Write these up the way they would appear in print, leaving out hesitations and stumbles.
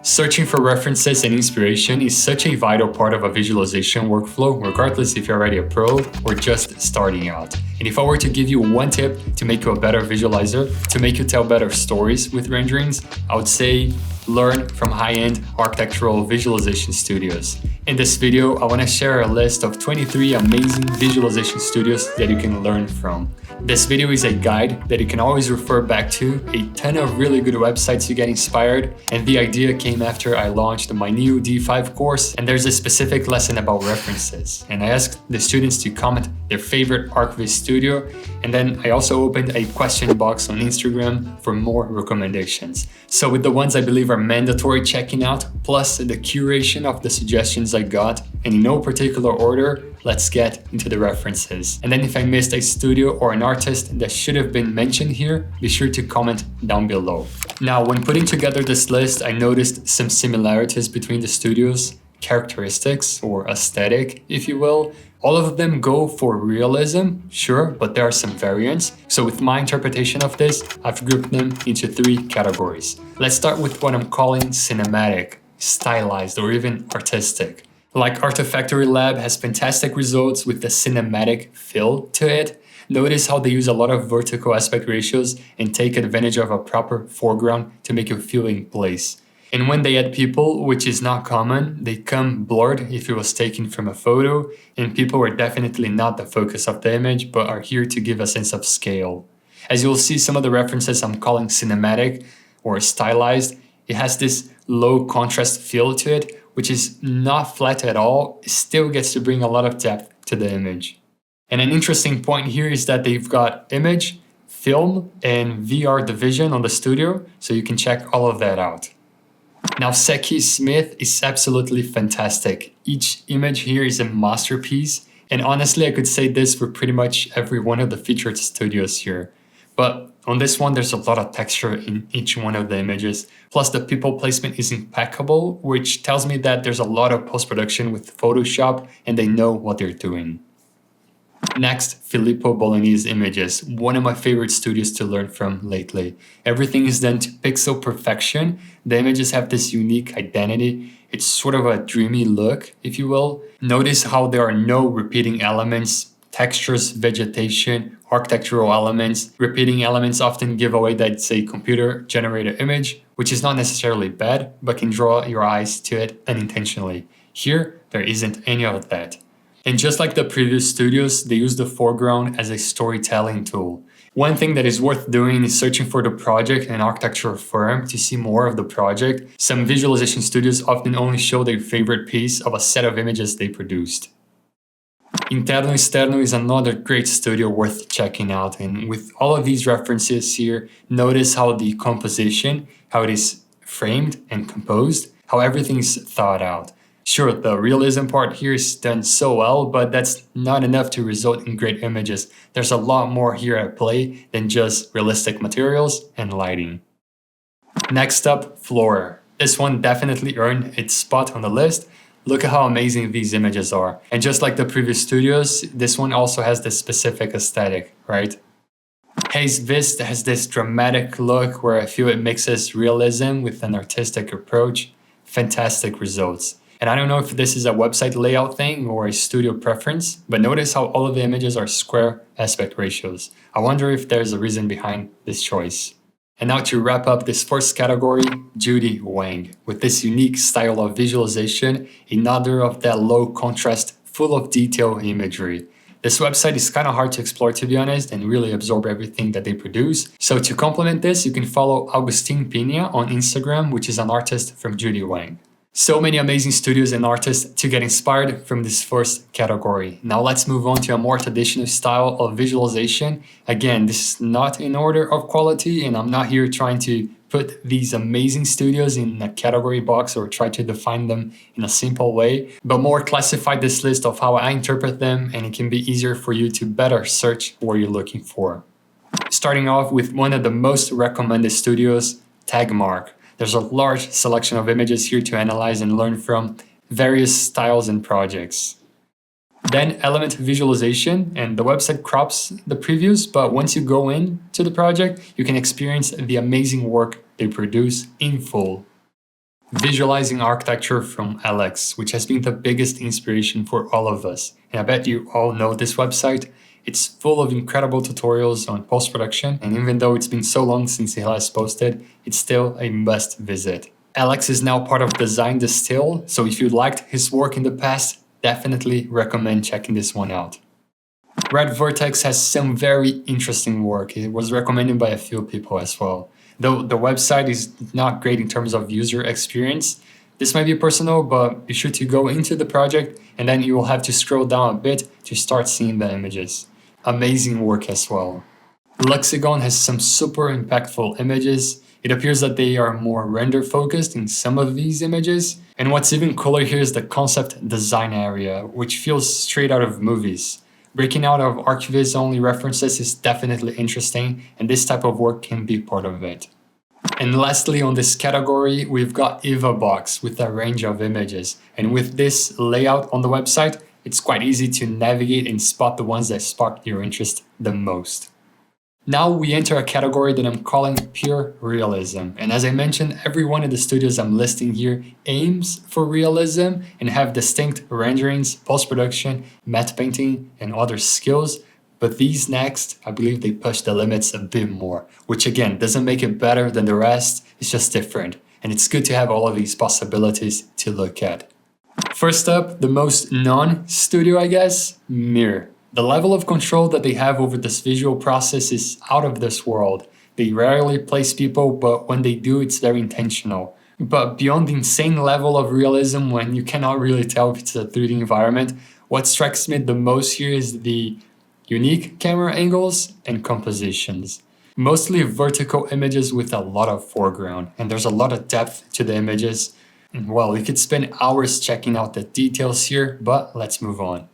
Searching for references and inspiration is such a vital part of a visualization workflow, regardless if you're already a pro or just starting out. And if I were to give you one tip to make you a better visualizer, to make you tell better stories with renderings, I would say learn from high-end architectural visualization studios. In this video, I want to share a list of 23 amazing visualization studios that you can learn from. This video is a guide that you can always refer back to, a ton of really good websites to get inspired, and the idea came after I launched my new D5 course, and there's a specific lesson about references. And I asked the students to comment their favorite ArcViz studio, and then I also opened a question box on Instagram for more recommendations. So with the ones I believe are mandatory checking out, plus the curation of the suggestions I got, and in no particular order, let's get into the references. And then if I missed a studio or an artist that should have been mentioned here, be sure to comment down below. Now, when putting together this list, I noticed some similarities between the studios, characteristics or aesthetic, if you will. All of them go for realism, sure, but there are some variants. So with my interpretation of this, I've grouped them into 3 categories. Let's start with what I'm calling cinematic, stylized, or even artistic. Like Artifactory Lab has fantastic results with the cinematic feel to it. Notice how they use a lot of vertical aspect ratios and take advantage of a proper foreground to make you feel in place. And when they add people, which is not common, they come blurred if it was taken from a photo, and people are definitely not the focus of the image, but are here to give a sense of scale. As you'll see, some of the references I'm calling cinematic or stylized, it has this low contrast feel to it, which is not flat at all. It still gets to bring a lot of depth to the image. And an interesting point here is that they've got image, film, and VR division on the studio, so you can check all of that out. Now, Seki Smith is absolutely fantastic. Each image here is a masterpiece, and honestly, I could say this for pretty much every one of the featured studios here. But on this one, there's a lot of texture in each one of the images. Plus, the people placement is impeccable, which tells me that there's a lot of post-production with Photoshop and they know what they're doing. Next, Filippo Bolognese Images, one of my favorite studios to learn from lately. Everything is done to pixel perfection. The images have this unique identity. It's sort of a dreamy look, if you will. Notice how there are no repeating elements, textures, vegetation, architectural elements. Repeating elements often give away that it's a computer-generated image, which is not necessarily bad, but can draw your eyes to it unintentionally. Here, there isn't any of that. And just like the previous studios, they use the foreground as a storytelling tool. One thing that is worth doing is searching for the project and architectural firm to see more of the project. Some visualization studios often only show their favorite piece of a set of images they produced. Interno Esterno is another great studio worth checking out, and with all of these references here, notice how the composition, how it is framed and composed, how everything is thought out. Sure, the realism part here is done so well, but that's not enough to result in great images. There's a lot more here at play than just realistic materials and lighting. Next up, Flora. This one definitely earned its spot on the list. Look at how amazing these images are. And just like the previous studios, this one also has this specific aesthetic, right? Haze Vist has this dramatic look where I feel it mixes realism with an artistic approach. Fantastic results. And I don't know if this is a website layout thing or a studio preference, but notice how all of the images are square aspect ratios. I wonder if there's a reason behind this choice. And now to wrap up this first category, Judy Wang. With this unique style of visualization, another of that low contrast, full of detail imagery. This website is kind of hard to explore, to be honest, and really absorb everything that they produce. So to complement this, you can follow Agustin Pina on Instagram, which is an artist from Judy Wang. So many amazing studios and artists to get inspired from this first category. Now let's move on to a more traditional style of visualization. Again, this is not in order of quality, and I'm not here trying to put these amazing studios in a category box or try to define them in a simple way, but more classify this list of how I interpret them, and it can be easier for you to better search what you're looking for. Starting off with one of the most recommended studios, Tagmark. There's a large selection of images here to analyze and learn from various styles and projects. Then element visualization, and the website crops the previews, but once you go into the project, you can experience the amazing work they produce in full. Visualizing architecture from Alex, which has been the biggest inspiration for all of us. And I bet you all know this website. It's full of incredible tutorials on post-production, and even though it's been so long since he last posted, it's still a must visit. Alex is now part of Design Distill, so if you liked his work in the past, definitely recommend checking this one out. Red Vertex has some very interesting work. It was recommended by a few people as well. Though the website is not great in terms of user experience, this might be personal, but be sure to go into the project and then you will have to scroll down a bit to start seeing the images. Amazing work as well. Luxagon has some super impactful images. It appears that they are more render focused in some of these images. And what's even cooler here is the concept design area, which feels straight out of movies. Breaking out of ArcViz only references is definitely interesting, and this type of work can be part of it. And lastly, on this category, we've got EvaBox with a range of images. And with this layout on the website, it's quite easy to navigate and spot the ones that spark your interest the most. Now we enter a category that I'm calling pure realism. And as I mentioned, every one of the studios I'm listing here aims for realism and have distinct renderings, post-production, matte painting, and other skills. But these next, I believe they push the limits a bit more, which again, doesn't make it better than the rest, it's just different. And it's good to have all of these possibilities to look at. First up, the most non-studio, I guess, Mirror. The level of control that they have over this visual process is out of this world. They rarely place people, but when they do, it's very intentional. But beyond the insane level of realism when you cannot really tell if it's a 3D environment, what strikes me the most here is the unique camera angles and compositions. Mostly vertical images with a lot of foreground, and there's a lot of depth to the images. And well, we could spend hours checking out the details here, but let's move on.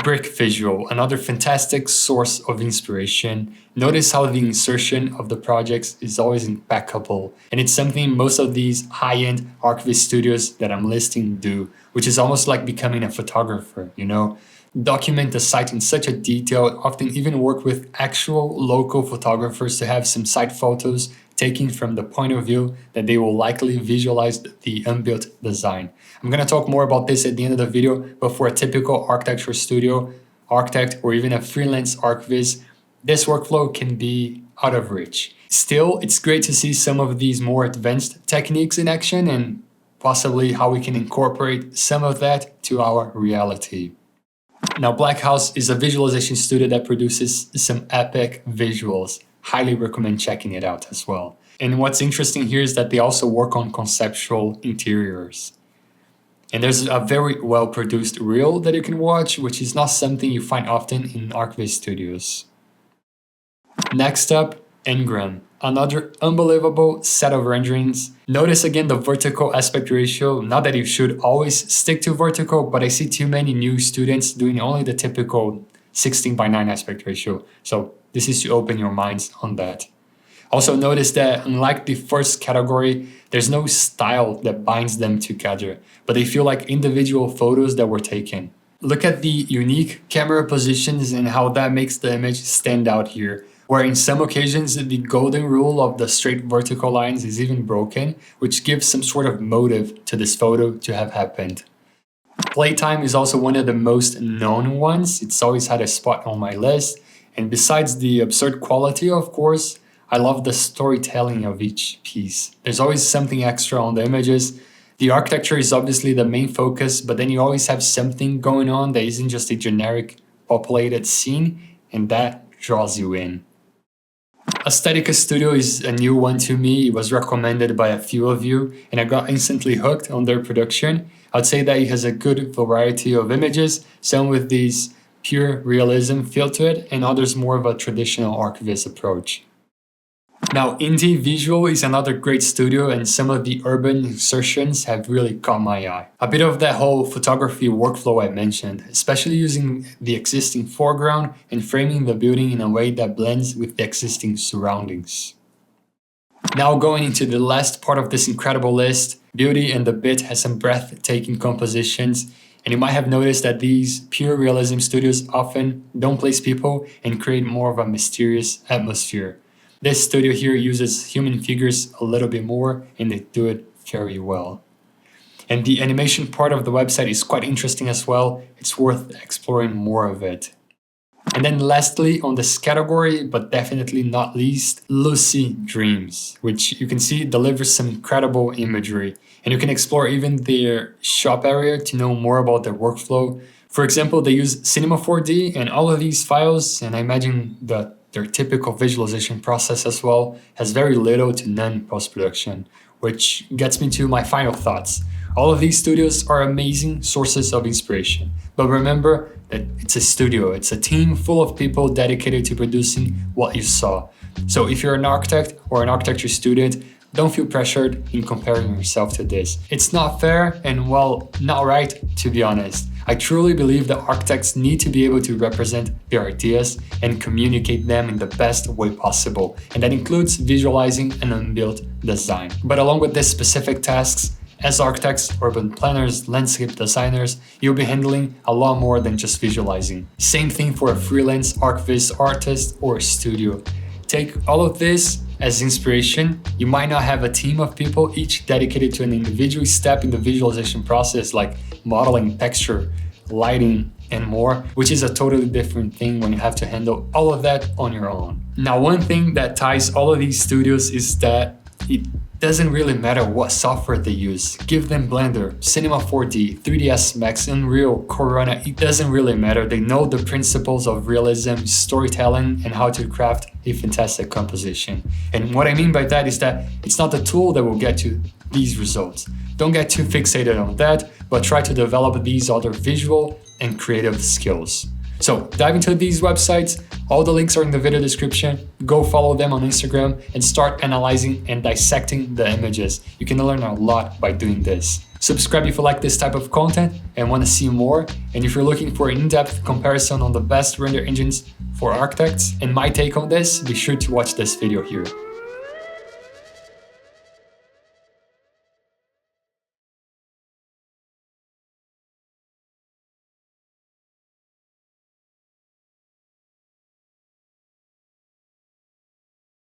Brick Visual, another fantastic source of inspiration. Notice how the insertion of the projects is always impeccable, and it's something most of these high-end ArcViz studios that I'm listing do, which is almost like becoming a photographer, you know? Document the site in such a detail, often even work with actual local photographers to have some site photos taken from the point of view that they will likely visualize the unbuilt design. I'm going to talk more about this at the end of the video, but for a typical architecture studio, architect, or even a freelance ArcViz, this workflow can be out of reach. Still, it's great to see some of these more advanced techniques in action and possibly how we can incorporate some of that to our reality. Now, Black House is a visualization studio that produces some epic visuals. Highly recommend checking it out as well. And what's interesting here is that they also work on conceptual interiors. And there's a very well-produced reel that you can watch, which is not something you find often in ArcViz studios. Next up, Engram. Another unbelievable set of renderings. Notice again the vertical aspect ratio. Not that you should always stick to vertical, but I see too many new students doing only the typical 16:9 aspect ratio. So this is to open your minds on that. Also notice that unlike the first category, there's no style that binds them together, but they feel like individual photos that were taken. Look at the unique camera positions and how that makes the image stand out here, where in some occasions the golden rule of the straight vertical lines is even broken, which gives some sort of motive to this photo to have happened. Playtime is also one of the most known ones. It's always had a spot on my list, and besides the absurd quality, of course, I love the storytelling of each piece. There's always something extra on the images. The architecture is obviously the main focus, but then you always have something going on that isn't just a generic populated scene, and that draws you in. Aesthetica Studio is a new one to me. It was recommended by a few of you, and I got instantly hooked on their production. I'd say that it has a good variety of images, some with these pure realism feel to it, and others more of a traditional ArcViz approach. Now, Indie Visual is another great studio, and some of the urban insertions have really caught my eye. A bit of that whole photography workflow I mentioned, especially using the existing foreground and framing the building in a way that blends with the existing surroundings. Now going into the last part of this incredible list, Beauty and the Bit has some breathtaking compositions, and you might have noticed that these pure realism studios often don't place people and create more of a mysterious atmosphere. This studio here uses human figures a little bit more, and they do it very well. And the animation part of the website is quite interesting as well. It's worth exploring more of it. And then lastly, on this category, but definitely not least, Lucid Dreams, which you can see delivers some incredible imagery. And you can explore even their shop area to know more about their workflow. For example, they use Cinema 4D and all of these files, and I imagine that their typical visualization process as well has very little to none post-production, which gets me to my final thoughts. All of these studios are amazing sources of inspiration, but remember that it's a studio, it's a team full of people dedicated to producing what you saw. So if you're an architect or an architecture student, don't feel pressured in comparing yourself to this. It's not fair and, well, not right, to be honest. I truly believe that architects need to be able to represent their ideas and communicate them in the best way possible, and that includes visualizing an unbuilt design. But along with these specific tasks, as architects, urban planners, landscape designers, you'll be handling a lot more than just visualizing. Same thing for a freelance ArchViz artist or a studio. Take all of this as inspiration. You might not have a team of people each dedicated to an individual step in the visualization process, like modeling, texture, lighting, and more, which is a totally different thing when you have to handle all of that on your own. Now, one thing that ties all of these studios is that it doesn't really matter what software they use. Give them Blender, Cinema 4D, 3ds Max, Unreal, Corona, it doesn't really matter. They know the principles of realism, storytelling, and how to craft a fantastic composition. And what I mean by that is that it's not the tool that will get you these results. Don't get too fixated on that, but try to develop these other visual and creative skills. So dive into these websites, all the links are in the video description, go follow them on Instagram and start analyzing and dissecting the images. You can learn a lot by doing this. Subscribe if you like this type of content and want to see more, and if you're looking for an in-depth comparison on the best render engines for architects and my take on this, be sure to watch this video here.